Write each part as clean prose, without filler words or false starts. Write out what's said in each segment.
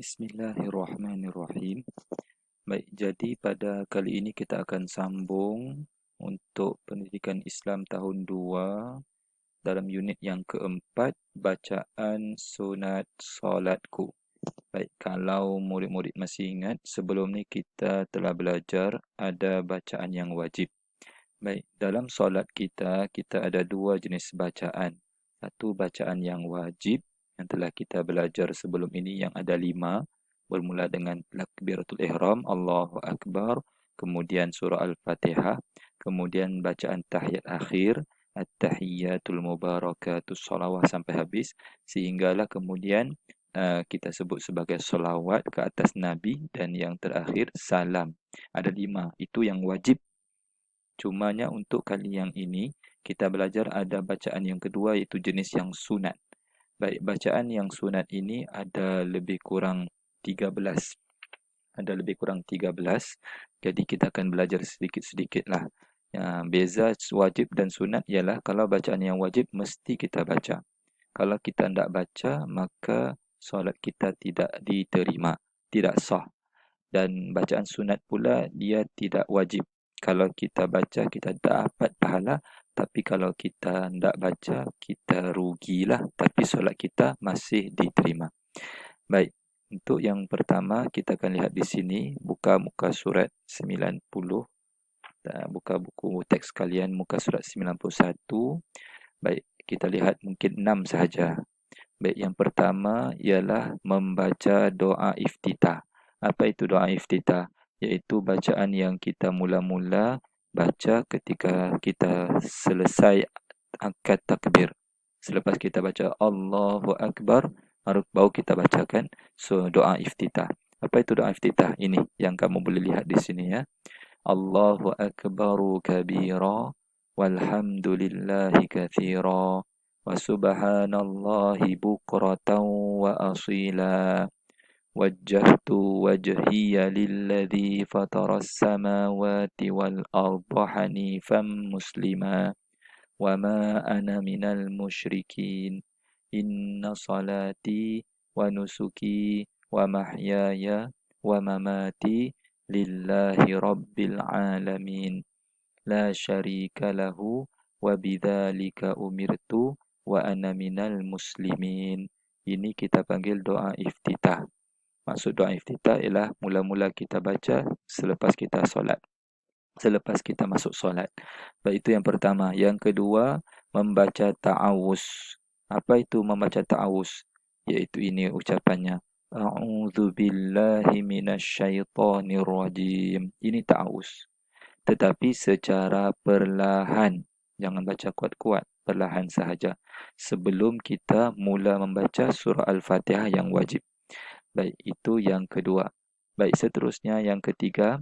Bismillahirrahmanirrahim. Baik, jadi pada kali ini kita akan sambung untuk pendidikan Islam tahun 2 dalam unit yang keempat, bacaan sunat solatku. Baik, kalau murid-murid masih ingat, sebelum ni kita telah belajar ada bacaan yang wajib. Baik, dalam solat kita ada dua jenis bacaan. Satu bacaan yang wajib yang telah kita belajar sebelum ini yang ada 5, bermula dengan takbiratul ihram, Allahu Akbar, kemudian surah Al-Fatihah, kemudian bacaan tahiyat akhir, At-tahiyyatul mubarakatus salawat sampai habis, sehinggalah kemudian kita sebut sebagai solawat ke atas Nabi, dan yang terakhir salam. Ada 5, itu yang wajib. Cumanya untuk kali yang ini, kita belajar ada bacaan yang kedua iaitu jenis yang sunat. Baik, bacaan yang sunat ini ada lebih kurang 13. Ada lebih kurang 13. Jadi kita akan belajar sedikit-sedikit lah. Beza wajib dan sunat ialah kalau bacaan yang wajib mesti kita baca. Kalau kita tidak baca, maka solat kita tidak diterima, tidak sah. Dan bacaan sunat pula dia tidak wajib. Kalau kita baca, kita dapat pahala. Tapi kalau kita tidak baca, kita rugilah. Tapi solat kita masih diterima. Baik, untuk yang pertama, kita akan lihat di sini. Buka muka surat 90. Buka buku teks kalian, muka surat 91. Baik, kita lihat mungkin 6 sahaja. Baik, yang pertama ialah membaca doa iftitah. Apa itu doa iftitah? Iaitu bacaan yang kita mula-mula baca ketika kita selesai angkat takbir. Selepas kita baca Allahu Akbar, baru kita bacakan doa iftitah. Apa itu doa iftitah? Ini yang kamu boleh lihat di sini ya. Allahu Akbaru kabira walhamdulillahi katsira wa subhanallahi bukratan wa asila. Wajjahtu wajhiya lilladzi fataras samawati wal arda hanifan muslima wa ma ana minal musyrikin. Inna salati wa nusuki wa mahyaya wa mamati lillahi rabbil alamin la syarika lahu wa bidzalika umirtu wa ana minal muslimin. Ini kita panggil doa iftitah. Maksud doa iftitah ialah mula-mula kita baca selepas kita solat. Selepas kita masuk solat. Baik, itu yang pertama. Yang kedua, membaca ta'awuz. Apa itu membaca ta'awuz? Iaitu ini ucapannya. A'udzu billahi minasyaitonir rajim. Ini ta'awuz. Tetapi secara perlahan. Jangan baca kuat-kuat. Perlahan sahaja. Sebelum kita mula membaca surah Al-Fatihah yang wajib. Baik, itu yang kedua. Baik, seterusnya yang ketiga,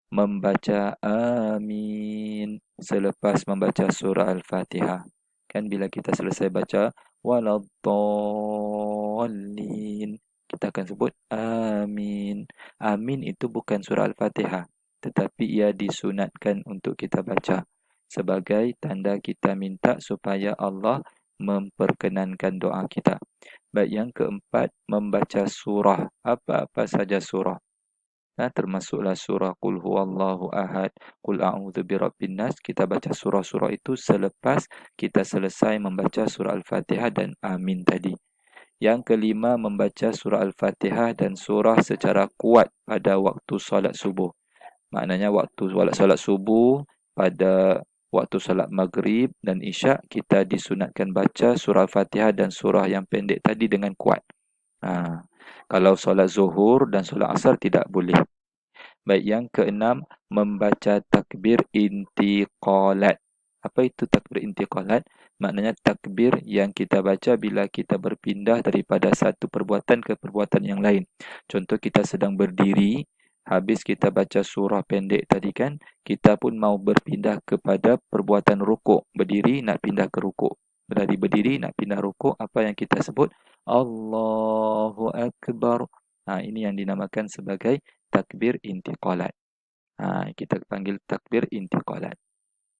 membaca amin selepas membaca surah Al-Fatihah. Kan bila kita selesai baca waladdallin, kita akan sebut amin. Amin itu bukan surah Al-Fatihah, tetapi ia disunatkan untuk kita baca sebagai tanda kita minta supaya Allah memperkenankan doa kita. Baik, yang keempat, membaca surah. Apa-apa saja surah. Termasuklah surah Qul Huwallahu Ahad, Qul A'udzu Birabbin Nas. Kita baca surah-surah itu selepas kita selesai membaca surah Al-Fatihah dan amin tadi. Yang kelima, membaca surah Al-Fatihah dan surah secara kuat pada waktu solat subuh. Maknanya waktu solat subuh, pada waktu solat maghrib dan isyak, kita disunatkan baca surah Al-Fatihah dan surah yang pendek tadi dengan kuat. Kalau solat zuhur dan solat asar tidak boleh. Baik, yang keenam, membaca takbir intiqalat. Apa itu takbir intiqalat? Maknanya takbir yang kita baca bila kita berpindah daripada satu perbuatan ke perbuatan yang lain. Contoh, kita sedang berdiri, habis kita baca surah pendek tadi kan, kita pun mau berpindah kepada perbuatan rukuk. Berdiri nak pindah ke rukuk. Dari berdiri nak pindah rukuk, apa yang kita sebut? Allahu Akbar. Ini yang dinamakan sebagai takbir intiqalat. Kita panggil takbir intiqalat.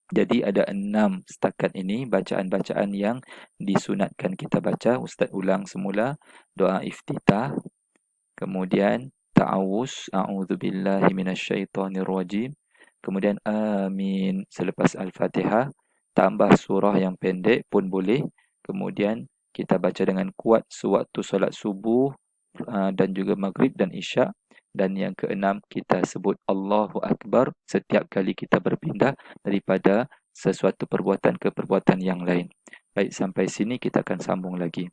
Jadi ada 6 setakat ini bacaan-bacaan yang disunatkan kita baca. Ustaz ulang semula. Doa iftitah, Kemudian ta'awuz, a'udzubillahi minasyaitonirrajim. Kemudian amin selepas Al-Fatihah, tambah surah yang pendek pun boleh. Kemudian kita baca dengan kuat sewaktu solat subuh dan juga maghrib dan isyak. Dan yang keenam, kita sebut Allahu Akbar setiap kali kita berpindah daripada sesuatu perbuatan ke perbuatan yang lain. Baik, sampai sini kita akan sambung lagi.